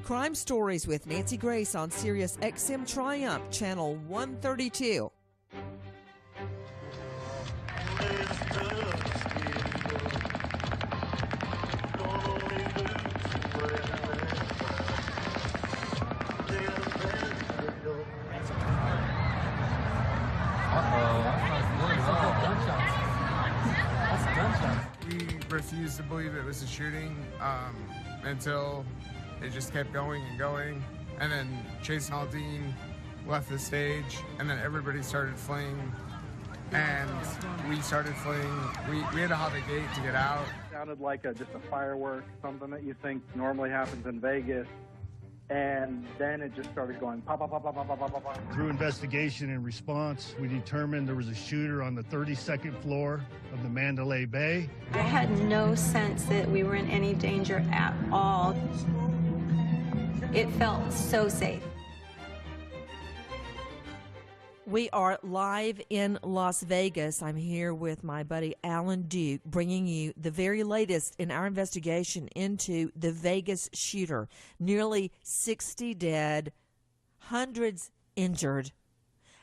Crime Stories with Nancy Grace on Sirius XM Triumph, Channel 132. We refused to believe it was a shooting until it just kept going and going. And then Chase Aldine left the stage, and then everybody started fleeing. And we started fleeing. We had to hop a gate to get out. It sounded like just a firework, something that you think normally happens in Vegas. And then it just started going pop, pop, pop, pop, pop, pop, pop, pop. Through investigation and response, we determined there was a shooter on the 32nd floor of the Mandalay Bay. I had no sense that we were in any danger at all. It felt so safe. We are live in Las Vegas. I'm here with my buddy Alan Duke, bringing you the very latest in our investigation into the Vegas shooter. Nearly 60 dead, hundreds injured,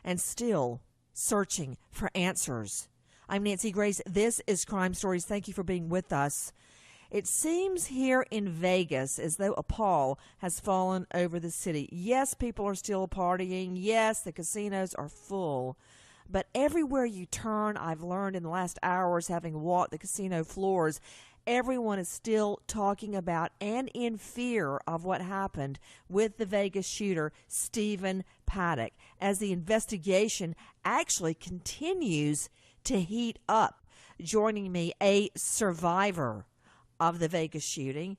and still searching for answers. I'm Nancy Grace. This is Crime Stories. Thank you for being with us. It seems here in Vegas as though a pall has fallen over the city. Yes, people are still partying. Yes, the casinos are full. But everywhere you turn, I've learned in the last hours having walked the casino floors, everyone is still talking about and in fear of what happened with the Vegas shooter, Stephen Paddock, as the investigation actually continues to heat up. Joining me, a survivor of the Vegas shooting,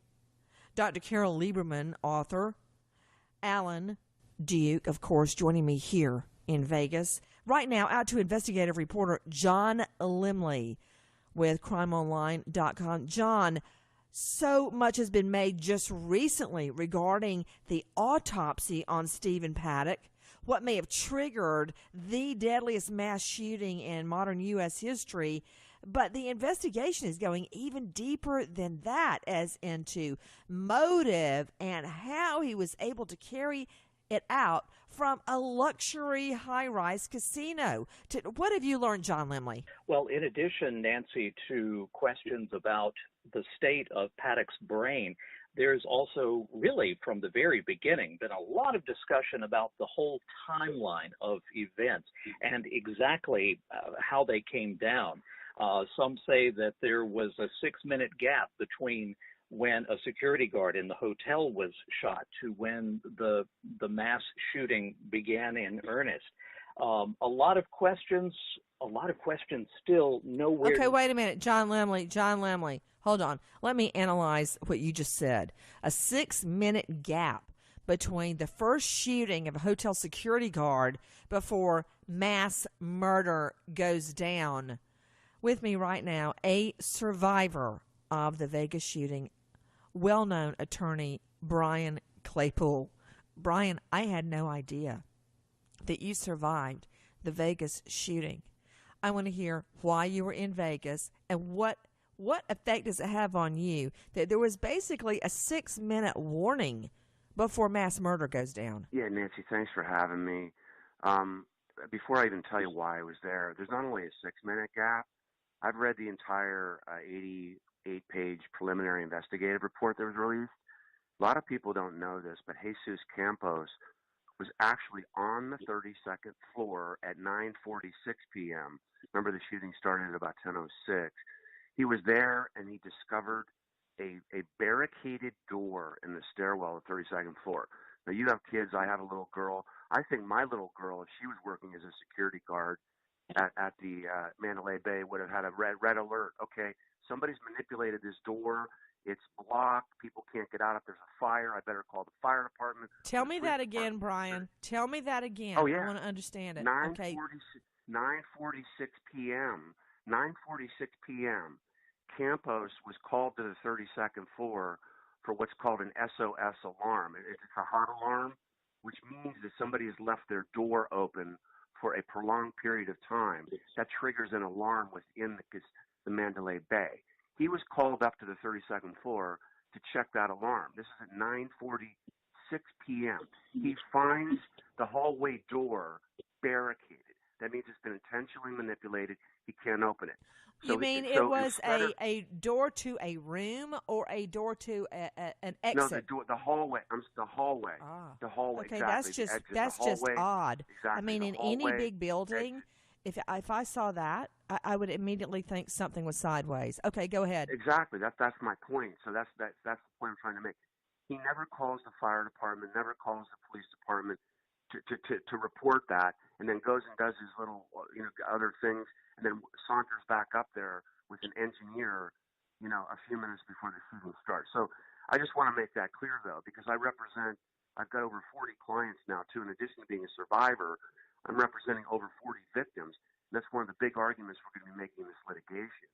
Dr. Carol Lieberman, author, Alan Duke, of course, joining me here in Vegas. Right now, out to investigative reporter John Limley with crimeonline.com. John, so much has been made just recently regarding the autopsy on Stephen Paddock, what may have triggered the deadliest mass shooting in modern U.S. history. But the investigation is going even deeper than that, as into motive and how he was able to carry it out from a luxury high-rise casino. What have you learned, John Limley? Well, in addition, Nancy, to questions about the state of Paddock's brain, there's also really from the very beginning been a lot of discussion about the whole timeline of events and exactly how they came down. Some say that there was a 6-minute gap between when a security guard in the hotel was shot to when the mass shooting began in earnest. A lot of questions still nowhere. Okay, wait a minute, John Limley, hold on. Let me analyze what you just said. A 6-minute gap between the first shooting of a hotel security guard before mass murder goes down. With me right now, a survivor of the Vegas shooting, well-known attorney Brian Claypool. Brian, I had no idea that you survived the Vegas shooting. I want to hear why you were in Vegas and what effect does it have on you that there was basically a 6-minute warning before mass murder goes down. Yeah, Nancy, thanks for having me. Before I even tell you why I was there, there's not only a 6-minute gap. I've read the entire 88-page preliminary investigative report that was released. A lot of people don't know this, but Jesus Campos was actually on the 32nd floor at 9:46 p.m. Remember, the shooting started at about 10:06. He was there, and he discovered a barricaded door in the stairwell of the 32nd floor. Now, you have kids. I have a little girl. I think my little girl, if she was working as a security guard at the Mandalay Bay, would have had a red alert. Okay, somebody's manipulated this door. It's blocked. People can't get out. If there's a fire, I better call the fire department. Tell me that again, Brian. Tell me that again. Oh, yeah. I want to understand it. 9:46 p.m. 9:46 p.m. Campos was called to the 32nd floor for what's called an SOS alarm. It's a hot alarm, which means that somebody has left their door open for a prolonged period of time. That triggers an alarm within the Mandalay Bay. He was called up to the 32nd floor to check that alarm. This is at 9:46 6 p.m. He finds the hallway door barricaded. That means it's been intentionally manipulated. He can't open it. So you mean it was a door to a room or a door to an exit? No, the hallway. The hallway. Ah. The hallway. Okay, exactly. that's just odd. Exactly. I mean, in any big building, if I saw that, I would immediately think something was sideways. Okay, go ahead. Exactly. That's my point. So that's the point I'm trying to make. He never calls the fire department, never calls the police department to report that, and then goes and does his little other things, and then saunters back up there with an engineer, a few minutes before the shooting starts. So I just want to make that clear, though, because I've got over 40 clients now, too. In addition to being a survivor, I'm representing over 40 victims. And that's one of the big arguments we're going to be making in this litigation.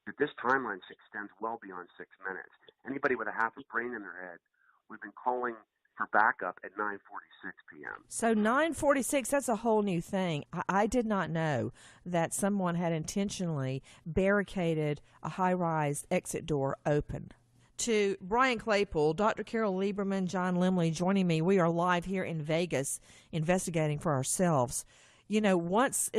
That this timeline extends well beyond 6 minutes. Anybody with a half a brain in their head, we've been calling for backup at 9:46 p.m. So 9:46, that's a whole new thing. I did not know that someone had intentionally barricaded a high-rise exit door open. To Brian Claypool, Dr. Carol Lieberman, John Limley joining me. We are live here in Vegas investigating for ourselves. Once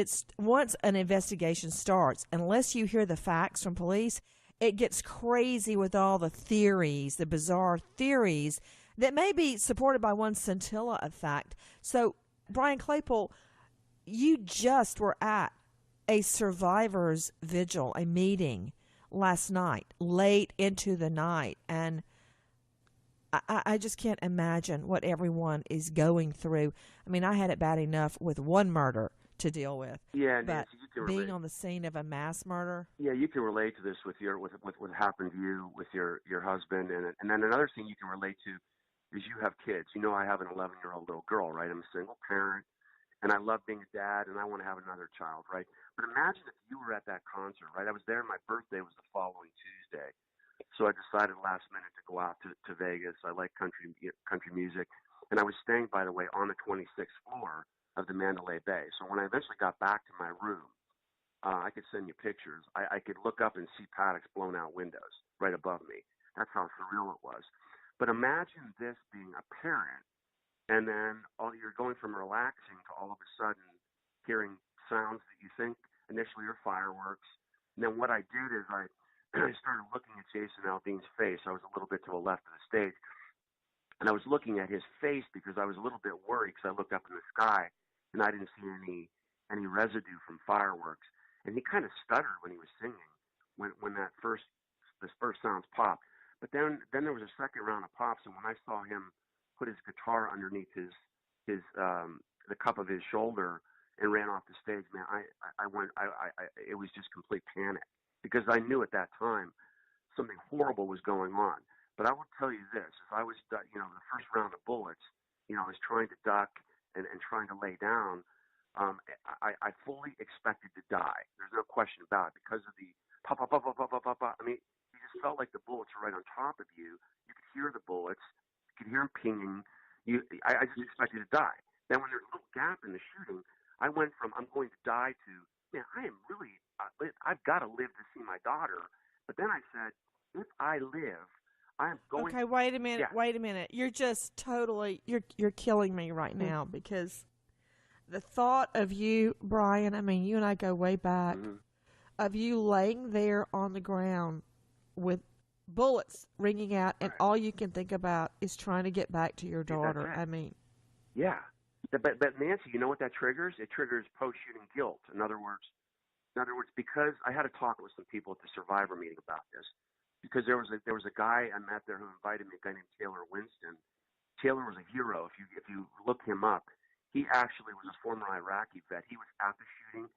an investigation starts, unless you hear the facts from police, it gets crazy with all the theories, the bizarre theories that may be supported by one scintilla of fact. So, Brian Claypool, you just were at a survivors vigil, a meeting last night, late into the night, and I just can't imagine what everyone is going through. I mean, I had it bad enough with one murder to deal with. Yeah, but Nancy, you can being relate. on the scene of a mass murder. Yeah, you can relate to this with what happened to you with your husband, and then another thing you can relate to is you have kids. I have an 11-year-old little girl, right? I'm a single parent, and I love being a dad, and I want to have another child, right? But imagine if you were at that concert, right? I was there. My birthday was the following Tuesday. So I decided last minute to go out to Vegas. I like country music. And I was staying, by the way, on the 26th floor of the Mandalay Bay. So when I eventually got back to my room, I could send you pictures. I could look up and see Paddock's blown out windows right above me. That's how surreal it was. But imagine this being a parent, and then you're going from relaxing to all of a sudden hearing sounds that you think initially are fireworks. And then what I did is I started looking at Jason Aldean's face. I was a little bit to the left of the stage. And I was looking at his face because I was a little bit worried because I looked up in the sky and I didn't see any residue from fireworks. And he kind of stuttered when he was singing when the first sounds popped. But then there was a second round of pops, and when I saw him put his guitar underneath the cup of his shoulder and ran off the stage, man, it was just complete panic because I knew at that time something horrible was going on. But I will tell you this: as I was, the first round of bullets, I was trying to duck and trying to lay down. I fully expected to die. There's no question about it because of the pop, pop, pop, pop, pop, pop, pop. I mean, you just felt like the bullets were right on top of you. You could hear the bullets. You could hear them pinging. I just expected to die. Then when there's a little gap in the shooting, I went from I'm going to die to, man, I've got to live to see my daughter. But then I said, if I live, I am going. Okay, wait a minute. Yeah. Wait a minute. You're just totally you're killing me right now because the thought of you, Brian. I mean, you and I go way back. Mm-hmm. Of you laying there on the ground with bullets ringing out, and all you can think about is trying to get back to your daughter. I mean, yeah. But Nancy, you know what that triggers? It triggers post-shooting guilt. In other words, because I had a talk with some people at the survivor meeting about this, because there was a guy I met there who invited me, a guy named Taylor Winston. Taylor was a hero. If you look him up, he actually was a former Iraqi vet. He was at the shooting.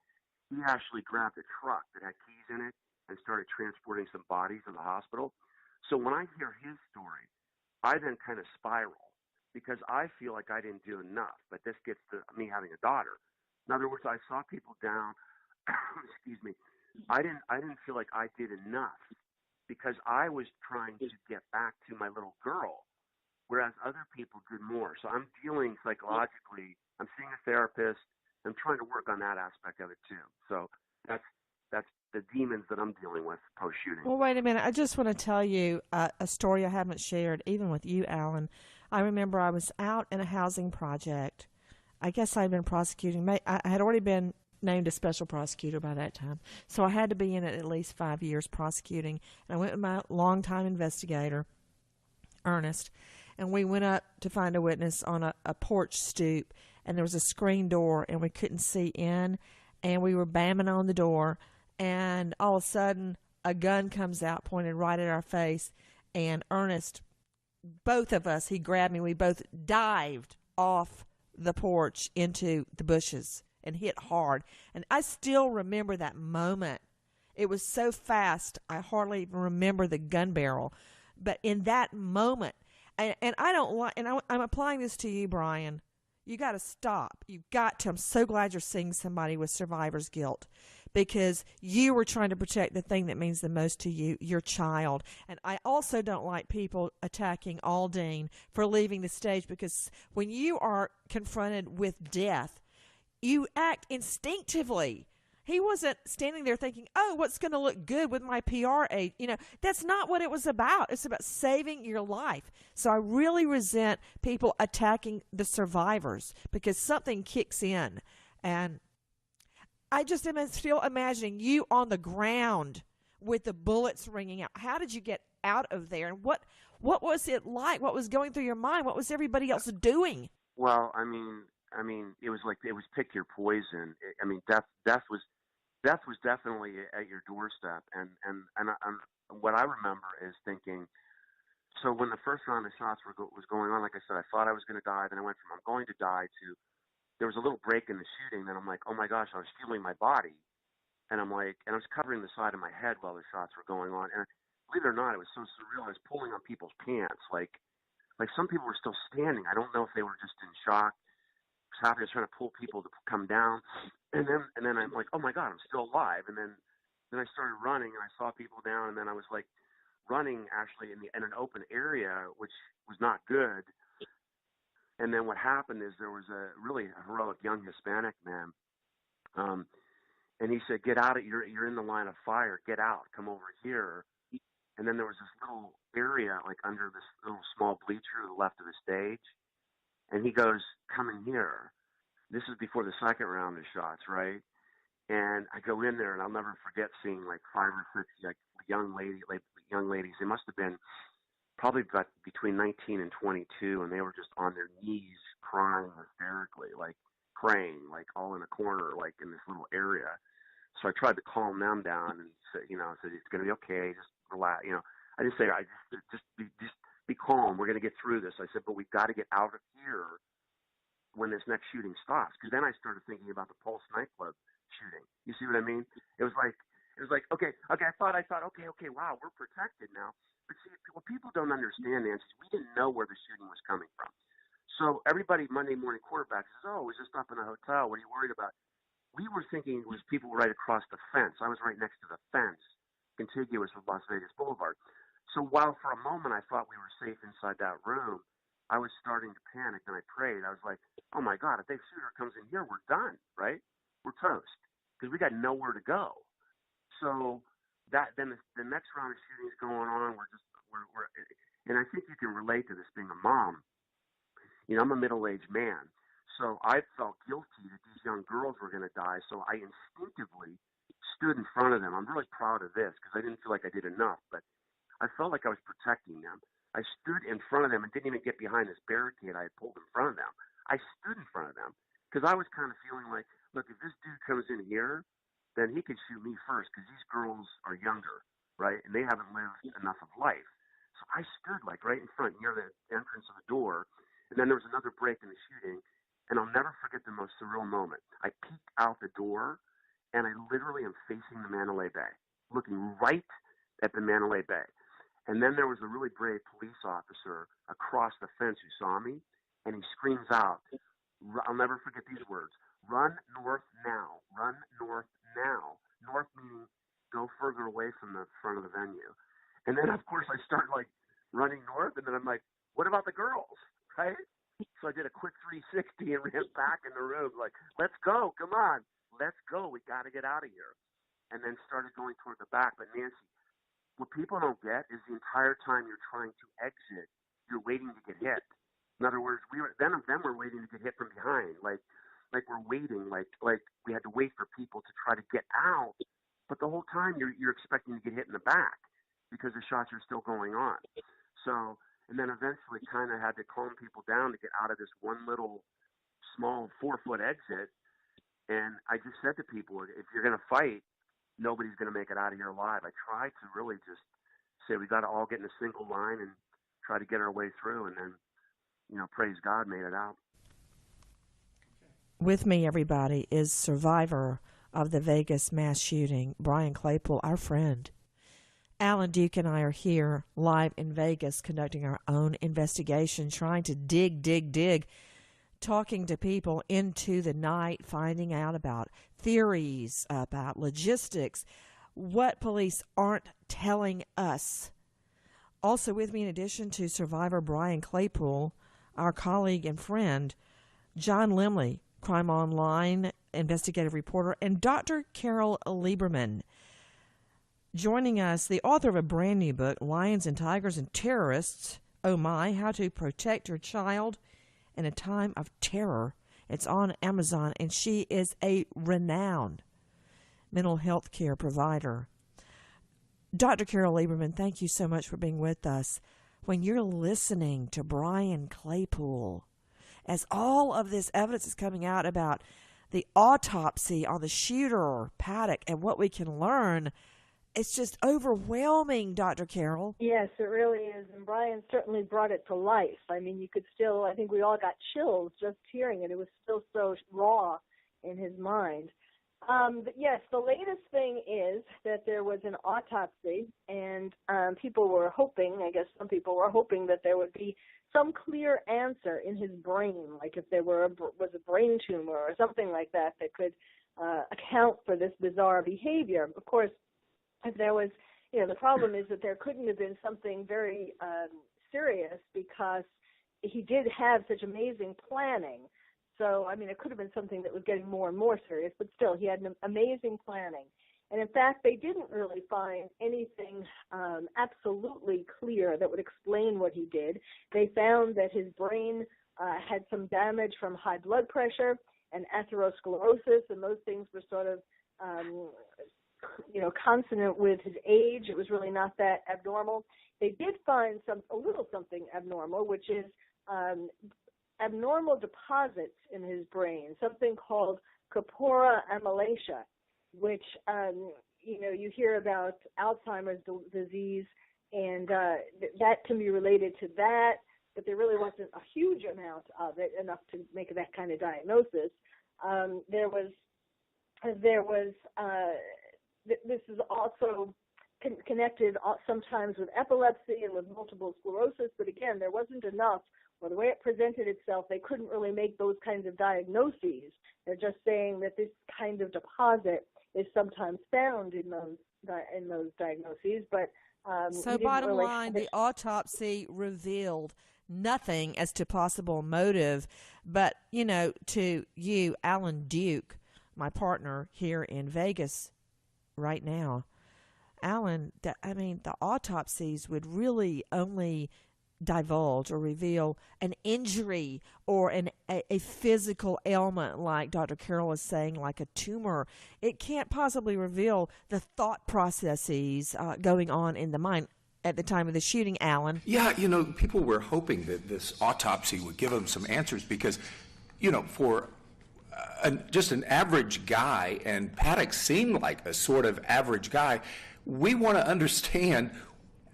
He actually grabbed a truck that had keys in it and started transporting some bodies to the hospital. So when I hear his story, I then kind of spiral because I feel like I didn't do enough. But this gets to me having a daughter. In other words, I saw people down. Excuse me. I didn't feel like I did enough because I was trying to get back to my little girl, whereas other people did more. So I'm dealing psychologically. I'm seeing a therapist. I'm trying to work on that aspect of it too. So that's the demons that I'm dealing with post-shooting. Well, wait a minute. I just want to tell you a story I haven't shared, even with you, Alan. I remember I was out in a housing project. I guess I'd been prosecuting. I had already been named a special prosecutor by that time. So I had to be in it at least 5 years prosecuting. And I went with my longtime investigator, Ernest, and we went up to find a witness on a porch stoop, and there was a screen door, and we couldn't see in, and we were bamming on the door, and all of a sudden a gun comes out pointed right at our face, and Ernest, both of us, he grabbed me, we both dived off the porch into the bushes and hit hard. And I still remember that moment. It was so fast, I hardly even remember the gun barrel. But in that moment, and I don't like, and I'm applying this to you, Brian, you got to stop. You've got to. I'm so glad you're seeing somebody with survivor's guilt, because you were trying to protect the thing that means the most to you, your child. And I also don't like people attacking Aldine for leaving the stage, because when you are confronted with death, you act instinctively. He wasn't standing there thinking, oh, what's going to look good with my PR aid? You know, that's not what it was about. It's about saving your life. So I really resent people attacking the survivors, because something kicks in. And I just am still imagining you on the ground with the bullets ringing out. How did you get out of there? And what was it like? What was going through your mind? What was everybody else doing? Well, I mean, it was like, it was pick your poison. Death was definitely at your doorstep. And what I remember is thinking, so when the first round of shots was going on, like I said, I thought I was going to die. Then I went from I'm going to die to there was a little break in the shooting. Then I'm like, oh my gosh, I was feeling my body. And I'm like, and I was covering the side of my head while the shots were going on. And believe it or not, it was so surreal. I was pulling on people's pants. Like some people were still standing. I don't know if they were just in shock. I was trying to pull people to come down, and then I'm like, oh my God, I'm still alive. And then I started running, and I saw people down, and then I was like running actually in an open area, which was not good. And then what happened is there was a really heroic young Hispanic man, and he said, "Get out! You're in the line of fire. Get out! Come over here." And then there was this little area like under this little small bleacher to the left of the stage. And he goes, come in here. This is before the second round of shots, right? And I go in there, and I'll never forget seeing like 5 or 6 like young ladies. They must have been probably about between 19 and 22, and they were just on their knees crying hysterically, like praying, like all in a corner, like in this little area. So I tried to calm them down and said, said it's going to be okay, just relax. I just say, just be calm. We're going to get through this. I said, but we've got to get out of here when this next shooting stops. Because then I started thinking about the Pulse nightclub shooting. You see what I mean? It was like, okay. I thought, okay, wow, we're protected now. But see, what people don't understand, Nancy, we didn't know where the shooting was coming from. So everybody, Monday morning quarterback says, oh, it was just up in a hotel. What are you worried about? We were thinking it was people right across the fence. I was right next to the fence, contiguous with Las Vegas Boulevard. So while for a moment I thought we were safe inside that room, I was starting to panic, and I prayed. I was like, oh my God, if that shooter comes in here, we're done, right? We're toast, because we got nowhere to go. So then the next round of shooting is going on. We're and I think you can relate to this being a mom. I'm a middle-aged man, so I felt guilty that these young girls were going to die. So I instinctively stood in front of them. I'm really proud of this, because I didn't feel like I did enough, but I felt like I was protecting them. I stood in front of them and didn't even get behind this barricade I had pulled in front of them. I stood in front of them because I was kind of feeling like, look, if this dude comes in here, then he could shoot me first, because these girls are younger, right? And they haven't lived enough of life. So I stood like right in front near the entrance of the door. And then there was another break in the shooting. And I'll never forget the most surreal moment. I peeked out the door, and I literally am facing the Mandalay Bay, looking right at the Mandalay Bay. And then there was a really brave police officer across the fence who saw me, and he screams out, I'll never forget these words, run north now, run north now. North meaning go further away from the front of the venue. And then, of course, I start like running north, and then I'm like, what about the girls, right? So I did a quick 360 and ran back in the room like, let's go, come on, let's go, we got to get out of here. And then started going toward the back. But Nancy, what people don't get is the entire time you're trying to exit, you're waiting to get hit. In other words, them were waiting to get hit from behind, like we're waiting, like we had to wait for people to try to get out, but the whole time you're expecting to get hit in the back because the shots are still going on. So, and then eventually kind of had to calm people down to get out of this one little small 4-foot exit. And I just said to people, if you're going to fight, nobody's going to make it out of here alive. I tried to really just say we got to all get in a single line and try to get our way through, and then, praise God, made it out. With me, everybody, is survivor of the Vegas mass shooting, Brian Claypool, our friend. Alan Duke and I are here live in Vegas conducting our own investigation, trying to dig, talking to people into the night, finding out about theories, about logistics, what police aren't telling us. Also with me, in addition to survivor Brian Claypool, our colleague and friend, John Limley, Crime Online investigative reporter, and Dr. Carol Lieberman. Joining us, the author of a brand new book, Lions and Tigers and Terrorists, Oh My, How to Protect Your Child in a Time of Terror. It's on Amazon, and she is a renowned mental health care provider. Dr. Carol Lieberman, thank you so much for being with us. When you're listening to Brian Claypool, as all of this evidence is coming out about the autopsy on the shooter, Paddock, and what we can learn, it's just overwhelming, Dr. Carol. Yes, it really is. And Brian certainly brought it to life. I mean, I think we all got chills just hearing it. It was still so raw in his mind. But yes, the latest thing is that there was an autopsy, and people were hoping, I guess some people were hoping, that there would be some clear answer in his brain, like if there was a brain tumor or something like that could account for this bizarre behavior. Of course, if there was, the problem is that there couldn't have been something very serious because he did have such amazing planning. So, I mean, it could have been something that was getting more and more serious, but still, he had an amazing planning. And in fact, they didn't really find anything absolutely clear that would explain what he did. They found that his brain had some damage from high blood pressure and atherosclerosis, and those things were sort of consonant with his age. It was really not that abnormal. They did find a little something abnormal, which is abnormal deposits in his brain, something called corpora amyloidosa, which, you hear about Alzheimer's disease, and that can be related to that, but there really wasn't a huge amount of it, enough to make that kind of diagnosis. This is also connected sometimes with epilepsy and with multiple sclerosis, but again, there wasn't enough, or the way it presented itself, they couldn't really make those kinds of diagnoses. They're just saying that this kind of deposit is sometimes found in those diagnoses, but so bottom line, the autopsy revealed nothing as to possible motive, but to you, Alan Duke, my partner here in Vegas right now, Alan, the autopsies would really only divulge or reveal an injury or a physical ailment, like Dr. Carol is saying, like a tumor. It can't possibly reveal the thought processes going on in the mind at the time of the shooting, Alan. Yeah, people were hoping that this autopsy would give them some answers because, for just an average guy, and Paddock seemed like a sort of average guy, we want to understand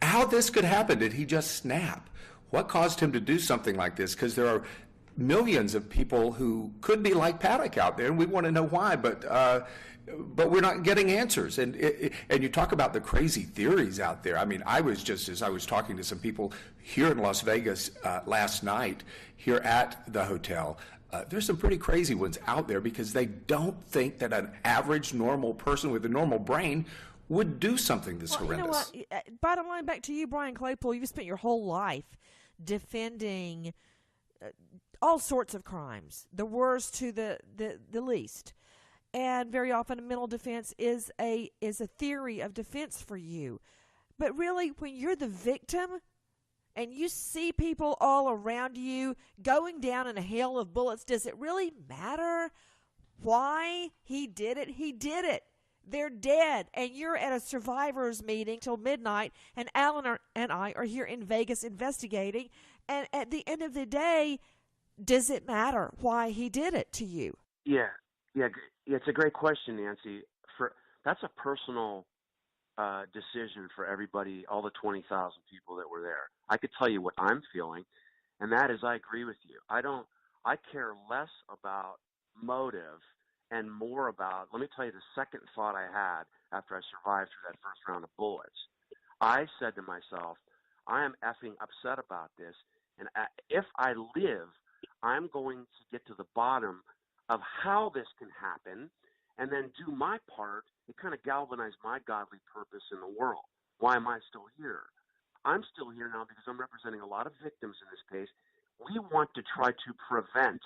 how this could happen. Did he just snap? What caused him to do something like this? Because there are millions of people who could be like Paddock out there, and we want to know why, but we're not getting answers. And you talk about the crazy theories out there. I mean, as I was talking to some people here in Las Vegas last night, here at the hotel, there's some pretty crazy ones out there because they don't think that an average normal person with a normal brain would do something this horrendous. You know what? Bottom line, back to you, Brian Claypool. You've spent your whole life defending all sorts of crimes, the worst to the least. And very often a mental defense is a theory of defense for you. But really, when you're the victim, and you see people all around you going down in a hail of bullets, does it really matter why he did it? He did it. They're dead, and you're at a survivors meeting till midnight, and Alan and I are here in Vegas investigating, and at the end of the day, does it matter why he did it to you? Yeah, it's a great question, Nancy. That's a personal decision for everybody, all the 20,000 people that were there. I could tell you what I'm feeling, and that is I agree with you. I care less about motive and more about, let me tell you the second thought I had after I survived through that first round of bullets. I said to myself, I am effing upset about this, and if I live, I'm going to get to the bottom of how this can happen and then do my part. It kind of galvanized my godly purpose in the world. Why am I still here? I'm still here now because I'm representing a lot of victims in this case. We want to try to prevent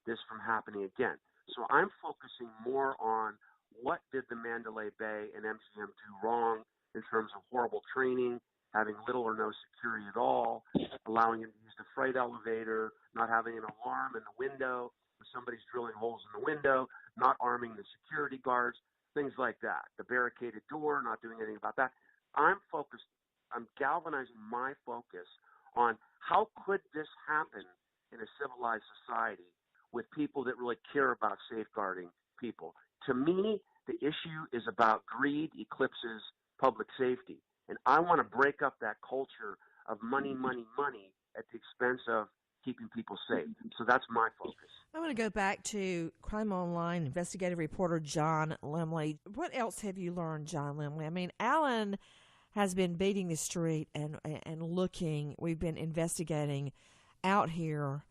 this from happening again. So I'm focusing more on what did the Mandalay Bay and MGM do wrong in terms of horrible training, having little or no security at all, allowing him to use the freight elevator, not having an alarm in the window, if somebody's drilling holes in the window, not arming the security guards, things like that. The barricaded door, not doing anything about that. I'm galvanizing my focus on how could this happen in a civilized society with people that really care about safeguarding people. To me, the issue is about greed eclipses public safety. And I want to break up that culture of money, money, money at the expense of keeping people safe. So that's my focus. I want to go back to Crime Online investigative reporter John Lemley. What else have you learned, John Lemley? I mean, Alan has been beating the street and looking. We've been investigating out here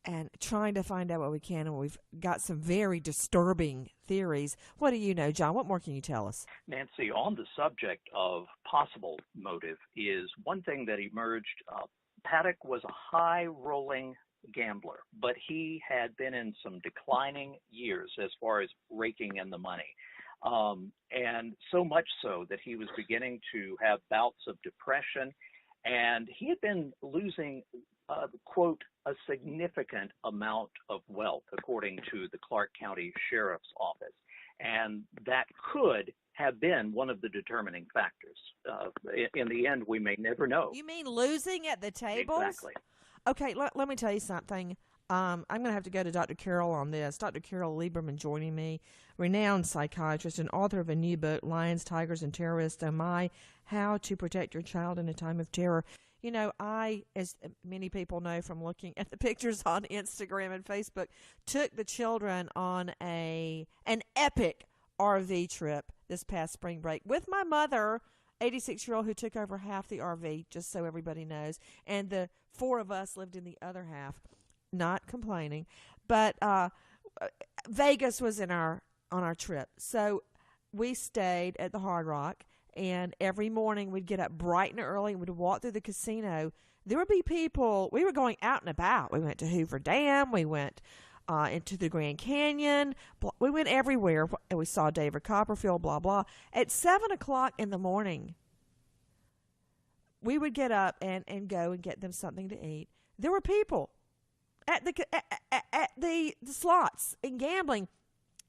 and trying to find out what we can, and we've got some very disturbing theories. What do you know, John? What more can you tell us? Nancy, on the subject of possible motive is one thing that emerged. Paddock was a high-rolling gambler, but he had been in some declining years as far as raking in the money. And so much so that he was beginning to have bouts of depression, and he had been losing, quote, a significant amount of wealth, according to the Clark County Sheriff's Office. And that could have been one of the determining factors. In the end, we may never know. You mean losing at the tables? Exactly. Okay, let me tell you something. I'm going to have to go to Dr. Carol on this. Dr. Carol Lieberman joining me, renowned psychiatrist and author of a new book, Lions, Tigers, and Terrorists, Oh My, How to Protect Your Child in a Time of Terror. You know, I, as many people know from looking at the pictures on Instagram and Facebook, took the children on an epic RV trip this past spring break with my mother, 86-year-old, who took over half the RV, just so everybody knows, and the four of us lived in the other half. Not complaining, but Vegas was on our trip, so we stayed at the Hard Rock. And every morning we'd get up bright and early and we'd walk through the casino. There would be people. We were going out and about. We went to Hoover Dam. We went into the Grand Canyon. We went everywhere. And we saw David Copperfield, blah, blah. At 7 o'clock in the morning, we would get up and go and get them something to eat. There were people at the slots and gambling.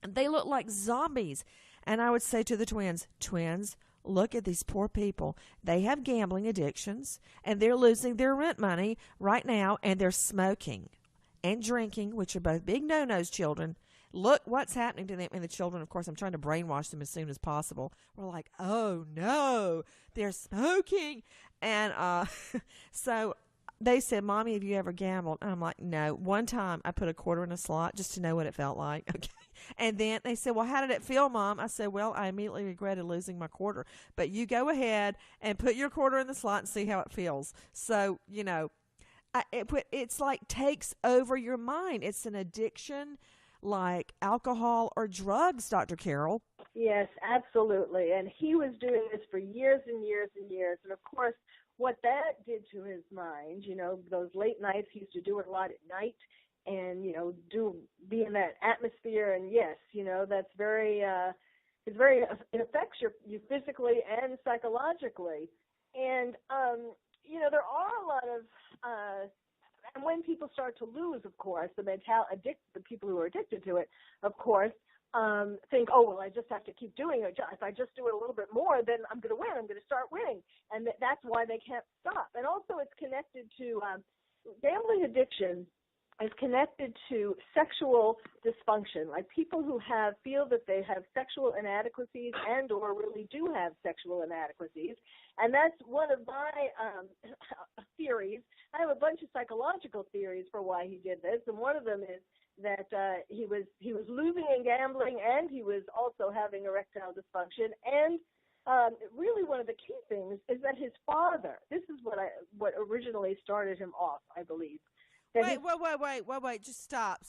And they looked like zombies. And I would say to the twins, look at these poor people. They have gambling addictions, and they're losing their rent money right now, and they're smoking and drinking, which are both big no-nos, children. Look what's happening to them. And the children, of course, I'm trying to brainwash them as soon as possible. We're like, oh, no, they're smoking. And so they said, Mommy, have you ever gambled? And I'm like, no. One time I put a quarter in a slot just to know what it felt like. Okay. And then they said, well, how did it feel, Mom? I said, well, I immediately regretted losing my quarter. But you go ahead and put your quarter in the slot and see how it feels. So, you know, it's like takes over your mind. It's an addiction like alcohol or drugs, Dr. Carol. Yes, absolutely. And he was doing this for years and years and years. And, of course, what that did to his mind, you know, those late nights, he used to do it a lot at night. And, you know, be in that atmosphere. And yes, you know, that's it affects you physically and psychologically. And, there are a lot of, and when people start to lose, of course, the people who are addicted to it, of course, think, oh, well, I just have to keep doing it. If I just do it a little bit more, then I'm going to win. I'm going to start winning. And that's why they can't stop. And also it's connected to gambling addiction is connected to sexual dysfunction. Like people who feel that they have sexual inadequacies and or really do have sexual inadequacies. And that's one of my theories. I have a bunch of psychological theories for why he did this. And one of them is that he was losing in gambling, and he was also having erectile dysfunction. And really one of the key things is that his father, this is what originally started him off, I believe. Wait, just stop.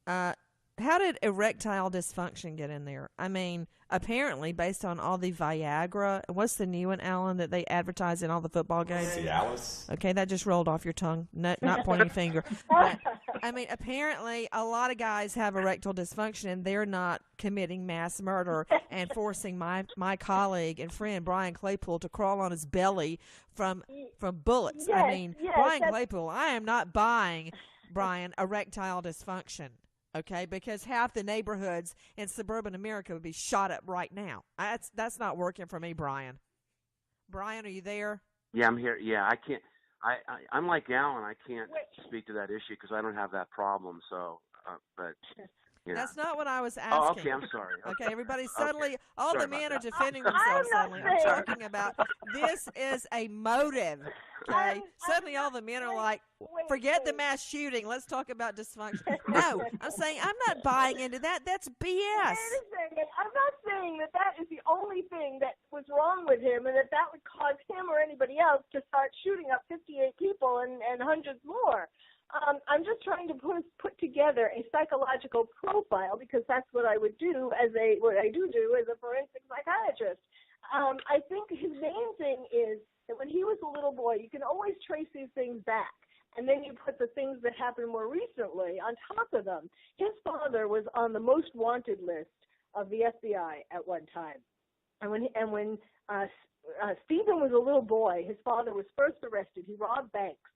How did erectile dysfunction get in there? I mean, apparently, based on all the Viagra, what's the new one, Alan, that they advertise in all the football games? Cialis. Okay, that just rolled off your tongue. Not pointing finger. But, I mean, apparently, a lot of guys have erectile dysfunction, and they're not committing mass murder and forcing my colleague and friend Brian Claypool to crawl on his belly from bullets. Yes, I mean, Brian Claypool, I am not buying, Brian, erectile dysfunction. Okay, because half the neighborhoods in suburban America would be shot up right now. That's not working for me, Brian. Brian, are you there? Yeah, I'm here. Yeah, I can't. I'm like Alan. I can't speak to that issue because I don't have that problem. So, but you know. That's not what I was asking. Oh, okay. I'm sorry. Okay, everybody suddenly, all Sorry the men about are defending themselves suddenly. I'm talking about this is a motive. Okay, suddenly all the men are like, forget the mass shooting. Let's talk about dysfunction. No, I'm saying I'm not buying into that. That's BS. Wait a second. I'm not saying that is the only thing that was wrong with him, and that would cause him or anybody else to start shooting up 58 people and hundreds more. I'm just trying to put together a psychological profile, because that's what I would do what I do as a forensic psychiatrist. I think his main thing is that when he was a little boy, you can always trace these things back, and then you put the things that happened more recently on top of them. His father was on the most wanted list of the FBI at one time, and when Stephen was a little boy, his father was first arrested. He robbed banks.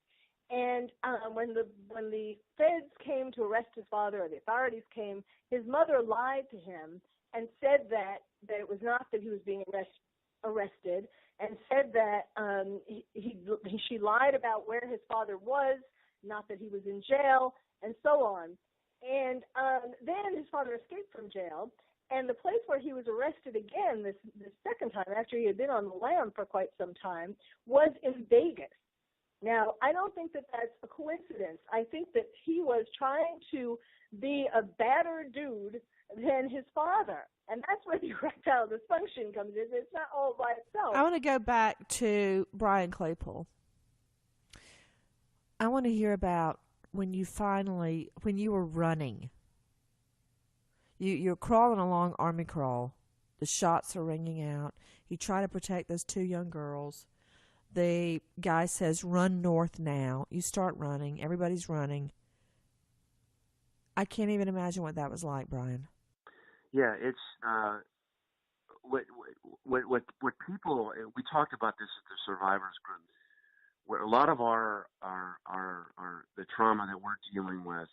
And when the feds came to arrest his father, or the authorities came, his mother lied to him and said that it was not that he was being arrested, and said that she lied about where his father was, not that he was in jail, and so on. And then his father escaped from jail, and the place where he was arrested again this second time, after he had been on the lam for quite some time, was in Vegas. Now, I don't think that that's a coincidence. I think that he was trying to be a badder dude than his father. And that's where the erectile dysfunction comes in. It's not all by itself. I want to go back to Brian Claypool. I want to hear about when you were running. You're crawling along Army Crawl. The shots are ringing out. You try to protect those two young girls. The guy says, run north now. You start running. Everybody's running. I can't even imagine what that was like, Brian. Yeah, it's what people, we talked about this at the survivors group, where a lot of our the trauma that we're dealing with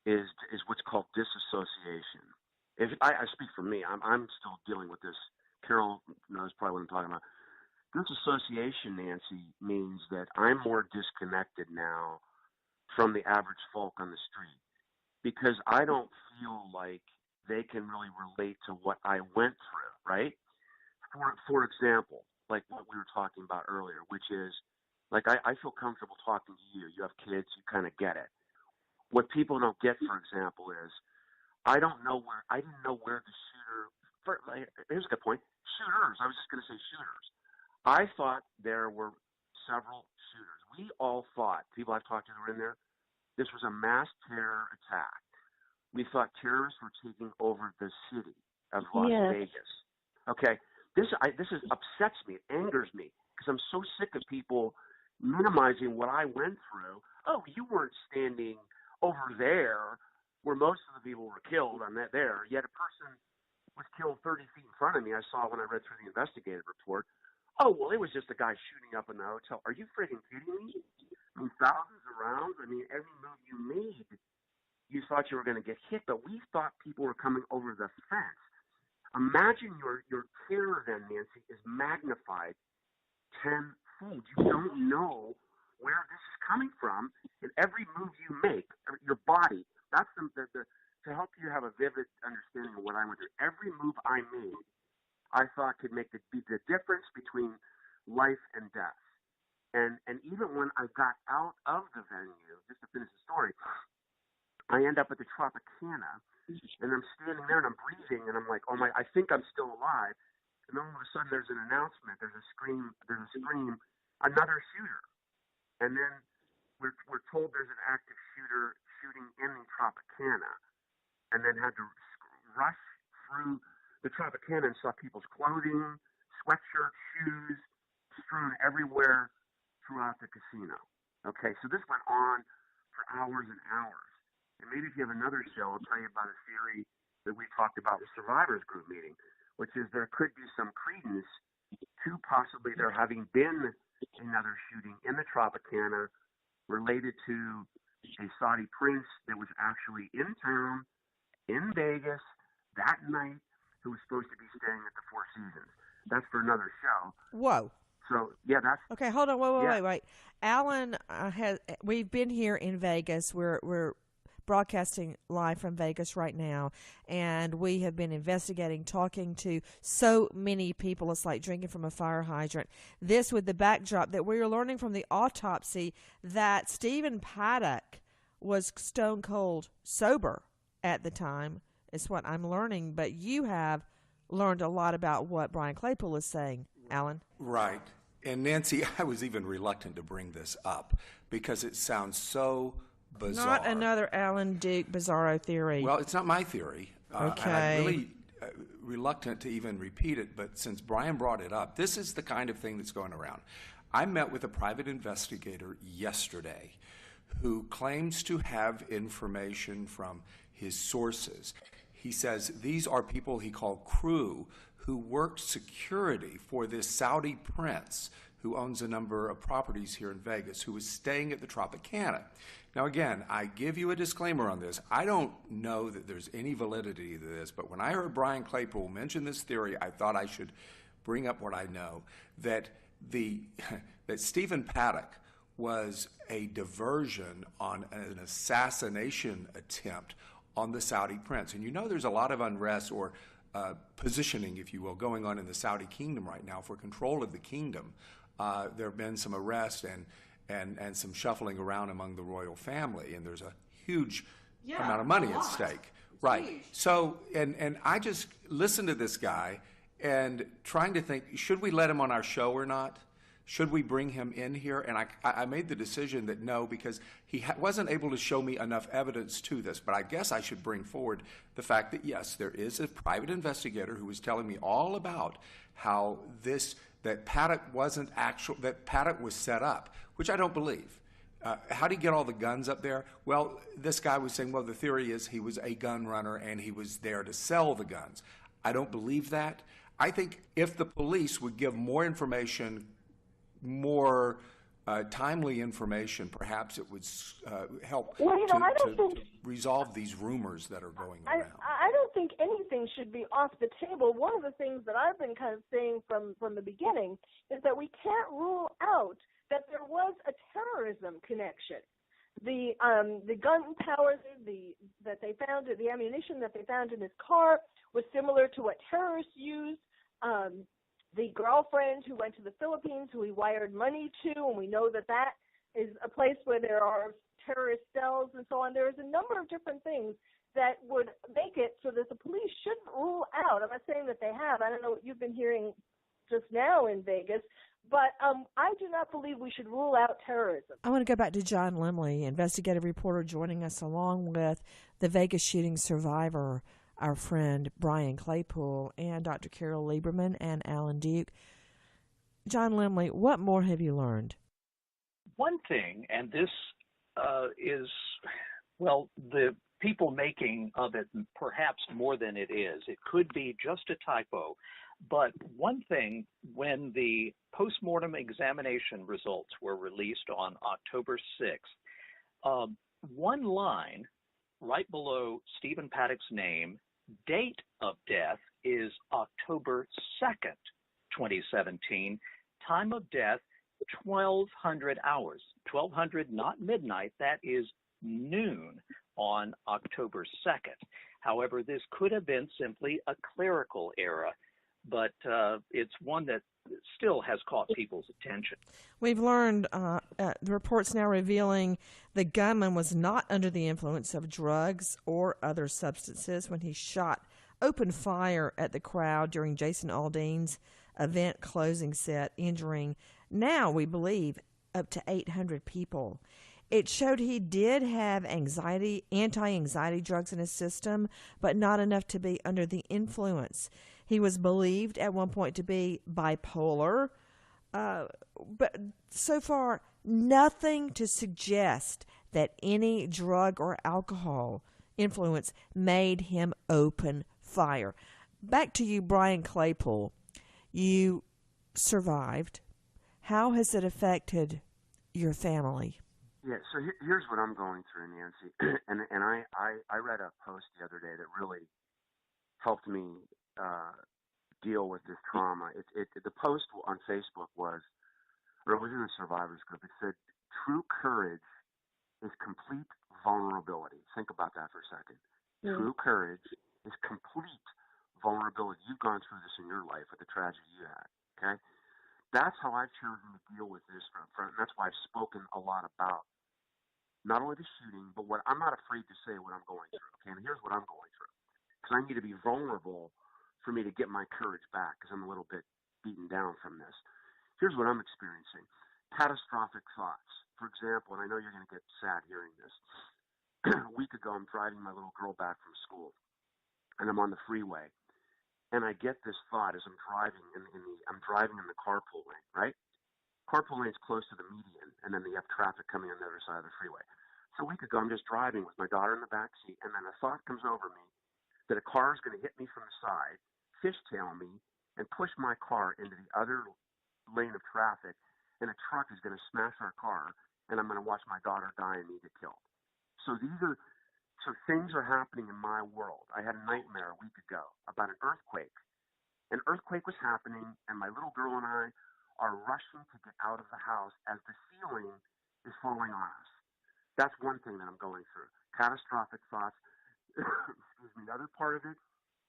is what's called disassociation. If I speak for me, I'm still dealing with this. Carol knows probably what I'm talking about. Disassociation, Nancy, means that I'm more disconnected now from the average folk on the street because I don't feel like they can really relate to what I went through, right? For example, like what we were talking about earlier, which is, like, I feel comfortable talking to you. You have kids, you kind of get it. What people don't get, for example, is I didn't know where the shooter, here's a good point, shooters, I was just going to say shooters. I thought there were several shooters. We all thought, people I've talked to who were in there, this was a mass terror attack. We thought terrorists were taking over the city of Las Vegas. Okay, this upsets me. It angers me because I'm so sick of people minimizing what I went through. Oh, you weren't standing over there where most of the people were killed on that there, yet a person was killed 30 feet in front of me. I saw when I read through the investigative report. Oh, well, it was just a guy shooting up in the hotel. Are you freaking kidding me? I mean, thousands of rounds. I mean, every move you made, you thought you were going to get hit, but we thought people were coming over the fence. Imagine your terror then, Nancy, is magnified tenfold. You don't know where this is coming from, and every move you make, your body, that's to help you have a vivid understanding of what I went through. Every move I made, I thought could be the difference between life and death. And even when I got out of the venue, just to finish the story, I end up at the Tropicana, and I'm standing there and I'm breathing, and I'm like, oh my, I think I'm still alive. And then all of a sudden there's an announcement, there's a scream, another shooter. And then we're told there's an active shooter shooting in the Tropicana, and then had to rush through the Tropicana and saw people's clothing, sweatshirts, shoes strewn everywhere throughout the casino. Okay, so this went on for hours and hours. And maybe if you have another show, I'll tell you about a theory that we talked about with Survivors Group meeting, which is there could be some credence to possibly there having been another shooting in the Tropicana related to a Saudi prince that was actually in town, in Vegas, that night, who was supposed to be staying at the Four Seasons. That's for another show. Whoa. So, yeah, that's... Okay, hold on. Wait. Alan, we've been here in Vegas. We're broadcasting live from Vegas right now, and we have been investigating, talking to so many people. It's like drinking from a fire hydrant. This with the backdrop that we are learning from the autopsy that Stephen Paddock was stone cold sober at the time, is what I'm learning. But you have learned a lot about what Brian Claypool is saying, Alan. Right. And Nancy, I was even reluctant to bring this up because it sounds so bizarre. Not another Alan Duke bizarro theory. Well, it's not my theory. Okay. And I'm really reluctant to even repeat it, but since Brian brought it up, this is the kind of thing that's going around. I met with a private investigator yesterday who claims to have information from his sources. He says these are people he called crew who worked security for this Saudi prince who owns a number of properties here in Vegas, who was staying at the Tropicana. Now, again, I give you a disclaimer on this. I don't know that there's any validity to this, but when I heard Brian Claypool mention this theory, I thought I should bring up what I know, that that Stephen Paddock was a diversion on an assassination attempt on the Saudi prince. And you know there's a lot of unrest or positioning, if you will, going on in the Saudi kingdom right now for control of the kingdom. There have been some arrests and some shuffling around among the royal family, and there's a huge amount of money at stake. Right. Huge. So, and I just listened to this guy and trying to think, should we let him on our show or not? Should we bring him in here? And I made the decision that no, because he wasn't able to show me enough evidence to this. But I guess I should bring forward the fact that, yes, there is a private investigator who was telling me all about how that Paddock wasn't that Paddock was set up, which I don't believe. How did he get all the guns up there? Well, this guy was saying, well, the theory is he was a gun runner and he was there to sell the guns. I don't believe that. I think if the police would give more information, more timely information, perhaps it would help to resolve these rumors that are going around. I don't think anything should be off the table. One of the things that I've been kind of saying from the beginning is that we can't rule out that there was a terrorism connection. The gunpowder that they found, the ammunition that they found in his car was similar to what terrorists used. The girlfriend who went to the Philippines, who he wired money to, and we know that is a place where there are terrorist cells and so on. There's a number of different things that would make it so that the police shouldn't rule out. I'm not saying that they have. I don't know what you've been hearing just now in Vegas, but I do not believe we should rule out terrorism. I want to go back to John Lemley, investigative reporter, joining us along with the Vegas shooting survivor, our friend Brian Claypool, and Dr. Carol Lieberman and Alan Duke. John Lemley, what more have you learned? One thing, and this is, well, the people making of it perhaps more than it is. It could be just a typo. But one thing, when the postmortem examination results were released on October 6th, one line right below Stephen Paddock's name, date of death, is October 2nd, 2017. Time of death, 1200 hours. 1200, not midnight. That is noon on October 2nd. However, this could have been simply a clerical error, but it's one that still has caught people's attention. We've learned the reports now revealing the gunman was not under the influence of drugs or other substances when he opened fire at the crowd during Jason Aldean's event closing set, injuring, now we believe, up to 800 people. It showed he did have anti-anxiety drugs in his system, but not enough to be under the influence. He was believed at one point to be bipolar, but so far nothing to suggest that any drug or alcohol influence made him open fire. Back to you, Brian Claypool. You survived. How has it affected your family? Yeah, so here's what I'm going through, Nancy. and I read a post the other day that really helped me deal with this trauma. The post on Facebook was in a survivors group. It said, "True courage is complete vulnerability." Think about that for a second. Yeah. True courage is complete vulnerability. You've gone through this in your life with the tragedy you had, okay? That's how I've chosen to deal with this from front. And that's why I've spoken a lot about not only the shooting, but what I'm not afraid to say what I'm going through, okay? And here's what I'm going through. Because I need to be vulnerable for me to get my courage back, because I'm a little bit beaten down from this. Here's what I'm experiencing. Catastrophic thoughts. For example, and I know you're going to get sad hearing this. A week ago, I'm driving my little girl back from school, and I'm on the freeway, and I get this thought as I'm driving I'm driving in the carpool lane, right? Carpool lane's close to the median, and then you have traffic coming on the other side of the freeway. So a week ago, I'm just driving with my daughter in the back seat, and then a thought comes over me that a car is going to hit me from the side, fishtail me, and push my car into the other lane of traffic, and a truck is going to smash our car, and I'm going to watch my daughter die and me get killed. So things are happening in my world. I had a nightmare a week ago about an earthquake. An earthquake was happening, and my little girl and I are rushing to get out of the house as the ceiling is falling on us. That's one thing that I'm going through. Catastrophic thoughts. Excuse me. The other part of it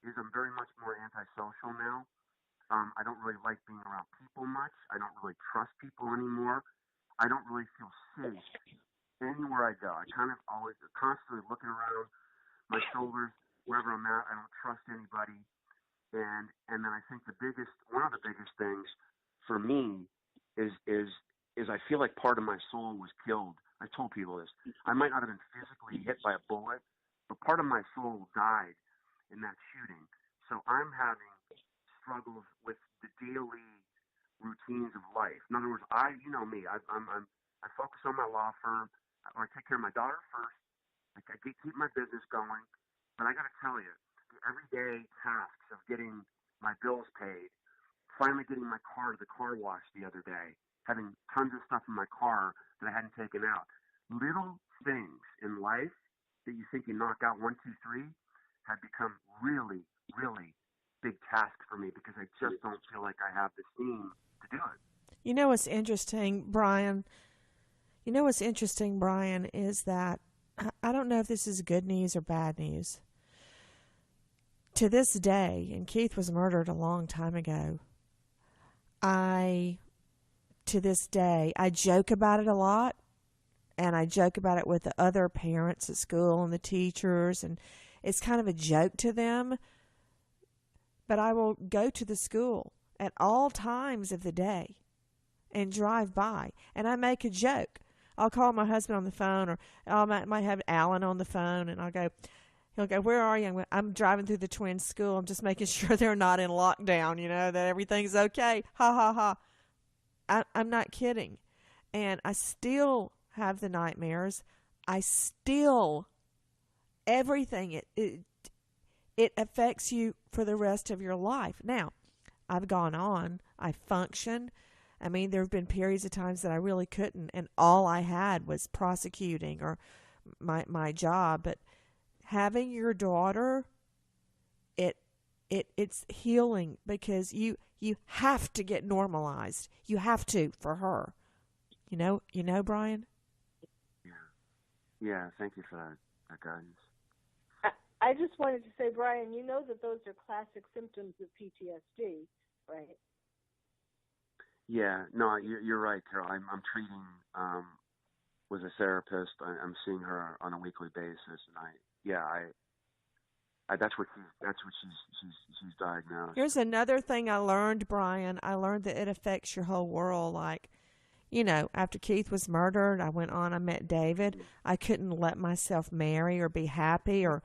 is I'm very much more antisocial now. I don't really like being around people much. I don't really trust people anymore. I don't really feel safe anywhere I go. I kind of always constantly looking around my shoulders wherever I'm at. I don't trust anybody. And then I think one of the biggest things for me is I feel like part of my soul was killed. I told people this. I might not have been physically hit by a bullet, but part of my soul died in that shooting. So I'm having struggles with the daily routines of life. In other words, you know me. I focus on my law firm. I take care of my daughter first. I keep my business going. But I got to tell you, the everyday tasks of getting my bills paid, finally getting my car to the car wash the other day, having tons of stuff in my car that I hadn't taken out. Little things in life that you think you knock out 1, 2, 3 have become really, really big tasks for me because I just don't feel like I have the steam to do it. You know what's interesting, Brian? Is that I don't know if this is good news or bad news. To this day, and Keith was murdered a long time ago, to this day, I joke about it a lot, and I joke about it with the other parents at school and the teachers, and it's kind of a joke to them. But I will go to the school at all times of the day and drive by, and I make a joke. I'll call my husband on the phone, or I might have Alan on the phone, and he'll go, "Where are you?" I'm driving through the twins' school. I'm just making sure they're not in lockdown, that everything's okay. Ha, ha, ha. I'm not kidding. And I still have the nightmares. Everything, it affects you for the rest of your life. Now, I've gone on. I function. I mean, there have been periods of times that I really couldn't, and all I had was prosecuting or my job. But having your daughter, it's healing, because you have to get normalized. You have to, for her. You know, Brian? Yeah, thank you for that guidance. I just wanted to say, Brian, you know that those are classic symptoms of PTSD, right? Yeah, no, you're right, Carol. I'm treating with a therapist. I'm seeing her on a weekly basis, and that's what she's diagnosed. Here's another thing I learned, Brian. I learned that it affects your whole world. Like, after Keith was murdered, I met David. I couldn't let myself marry or be happy or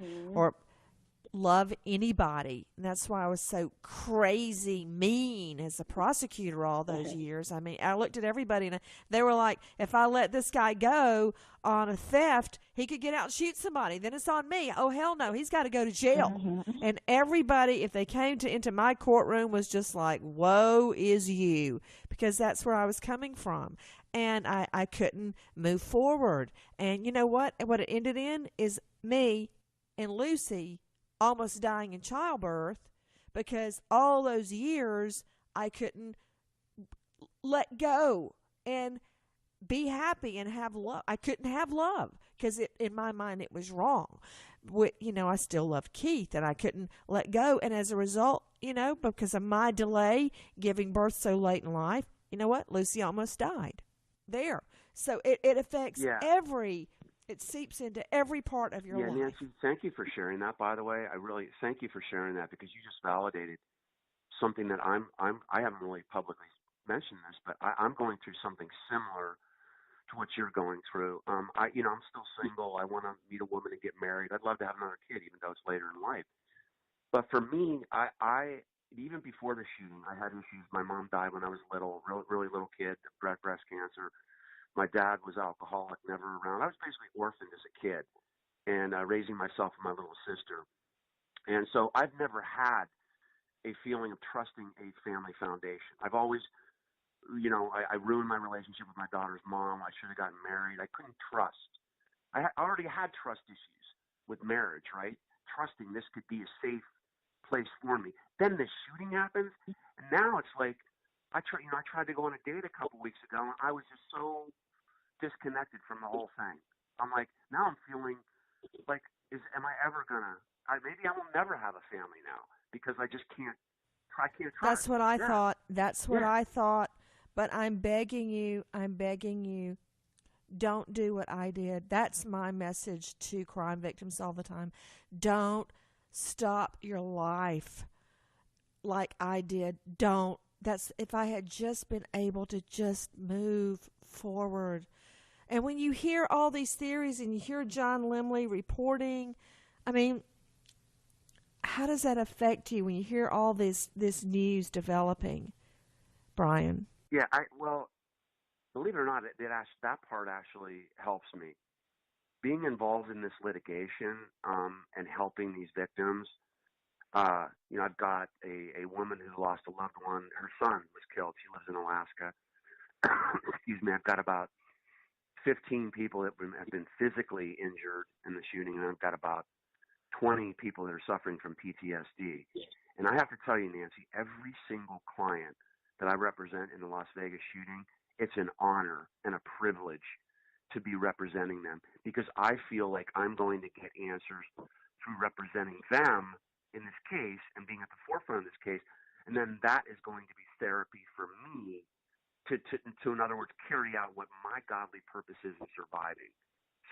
love anybody. And that's why I was so crazy mean as a prosecutor all those years. I mean, I looked at everybody and they were like, if I let this guy go on a theft, he could get out and shoot somebody. Then it's on me. Oh, hell no. He's got to go to jail. And everybody, if they came into my courtroom, was just like, woe is you, because that's where I was coming from. And I couldn't move forward. And you know what? What it ended in is me and Lucy almost dying in childbirth, because all those years I couldn't let go and be happy and have love. I couldn't have love because in my mind it was wrong. I still loved Keith and I couldn't let go. And as a result, because of my delay giving birth so late in life, you know what? Lucy almost died there. So it affects it seeps into every part of your life. Yeah, Nancy, thank you for sharing that, by the way. I really thank you for sharing that, because you just validated something that I haven't really publicly mentioned this, but I'm going through something similar to what you're going through. I'm still single. I want to meet a woman and get married. I'd love to have another kid, even though it's later in life. But for me, I even before the shooting, I had issues. My mom died when I was little, really little kid, breast cancer. My dad was alcoholic, never around. I was basically orphaned as a kid, and raising myself and my little sister. And so I've never had a feeling of trusting a family foundation. I've always, I ruined my relationship with my daughter's mom. I should have gotten married. I couldn't trust. I already had trust issues with marriage, right? Trusting this could be a safe place for me. Then the shooting happens, and now it's like I tried to go on a date a couple weeks ago, and I was just so disconnected from the whole thing. I'm like, now I'm feeling like, am I ever gonna? Maybe I will never have a family now, because I just can't trust. That's what I thought. That's what I thought. But I'm begging you, don't do what I did. That's my message to crime victims all the time. Don't stop your life like I did. Don't. That's if I had just been able to just move forward. And when you hear all these theories and you hear John Lemley reporting, I mean, how does that affect you when you hear all this news developing, Brian? Yeah, well, believe it or not, that part actually helps me. Being involved in this litigation and helping these victims, I've got a woman who lost a loved one. Her son was killed. She lives in Alaska. Excuse me. I've got about 15 people that have been physically injured in the shooting, and I've got about 20 people that are suffering from PTSD. And I have to tell you, Nancy, every single client that I represent in the Las Vegas shooting, it's an honor and a privilege to be representing them, because I feel like I'm going to get answers through representing them in this case and being at the forefront of this case. And then that is going to be therapy for me to in other words, carry out what my godly purpose is in surviving.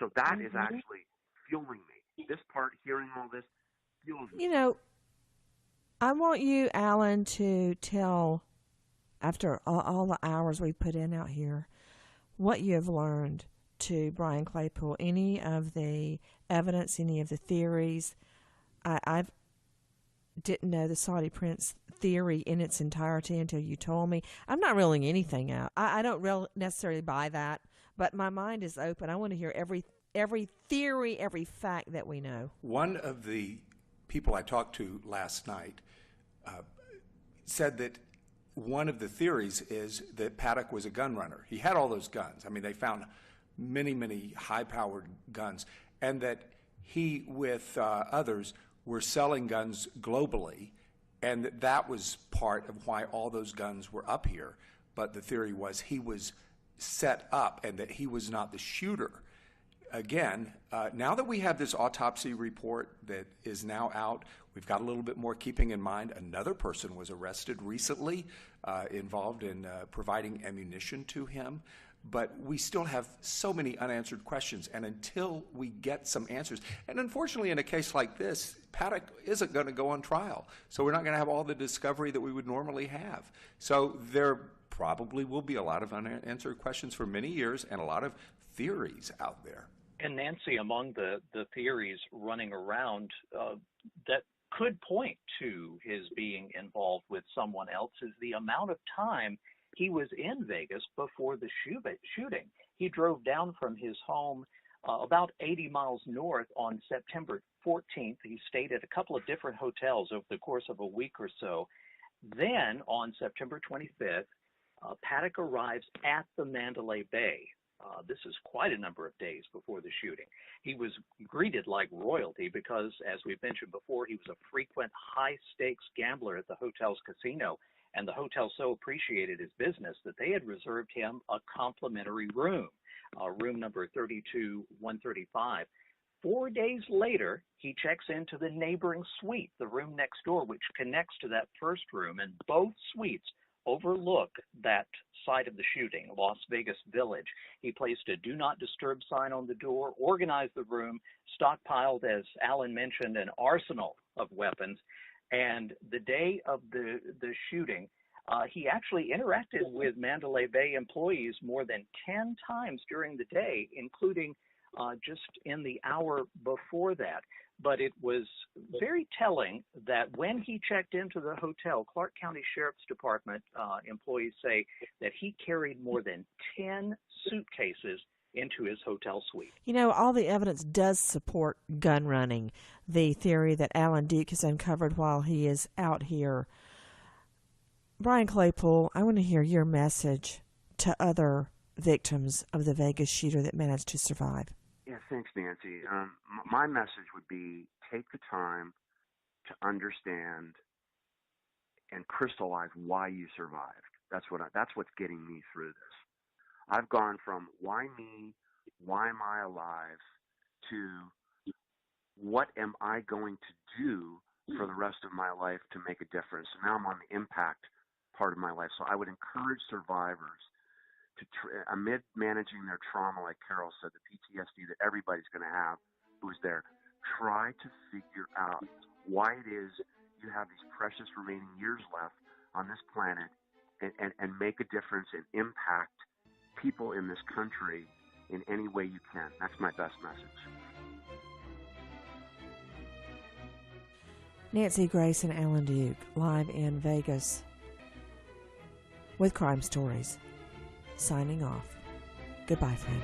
So that is actually fueling me. This part, hearing all this, fuels me. I want you, Alan, to tell, after all the hours we put in out here, what you have learned to Brian Claypool, any of the evidence, any of the theories. I didn't know the Saudi Prince theory in its entirety until you told me. I'm not ruling anything out. I don't necessarily buy that, but my mind is open. I want to hear every theory, every fact that we know. One of the people I talked to last night, said that one of the theories is that Paddock was a gun runner. He had all those guns. I mean, they found many, many high-powered guns, and that he, with others, were selling guns globally, and that was part of why all those guns were up here. But the theory was he was set up and that he was not the shooter. Again, now that we have this autopsy report that is now out, we've got a little bit more keeping in mind. Another person was arrested recently involved in providing ammunition to him. But we still have so many unanswered questions, and until we get some answers, and unfortunately in a case like this, Paddock isn't going to go on trial, so we're not going to have all the discovery that we would normally have. So there probably will be a lot of unanswered questions for many years and a lot of theories out there. And Nancy, among the theories running around that could point to his being involved with someone else is the amount of time he was in Vegas before the shooting. He drove down from his home about 80 miles north on September 14th. He stayed at a couple of different hotels over the course of a week or so. Then on September 25th, Paddock arrives at the Mandalay Bay. This is quite a number of days before the shooting. He was greeted like royalty because, as we've mentioned before, he was a frequent high-stakes gambler at the hotel's casino, and the hotel so appreciated his business that they had reserved him a complimentary room, room number 32135. 4 days later, he checks into the neighboring suite, the room next door, which connects to that first room, and both suites overlook that site of the shooting, Las Vegas Village. He placed a do not disturb sign on the door, organized the room, stockpiled, as Alan mentioned, an arsenal of weapons. And the day of the shooting, he actually interacted with Mandalay Bay employees more than 10 times during the day, including just in the hour before that. But it was very telling that when he checked into the hotel, Clark County Sheriff's Department employees say that he carried more than 10 suitcases into his hotel suite. You know, all the evidence does support gun running, the theory that Alan Duke has uncovered while he is out here. Brian Claypool, I want to hear your message to other victims of the Vegas shooter that managed to survive. Yeah, thanks, Nancy. My message would be take the time to understand and crystallize why you survived. That's what's getting me through this. I've gone from why me, why am I alive, to what am I going to do for the rest of my life to make a difference. So now I'm on the impact part of my life. So I would encourage survivors to, amid managing their trauma, like Carol said, the PTSD that everybody's going to have who's there, try to figure out why it is you have these precious remaining years left on this planet and make a difference and impact people in this country in any way you can. That's my best message. Nancy Grace and Alan Duke, live in Vegas with Crime Stories. Signing off. Goodbye, friend.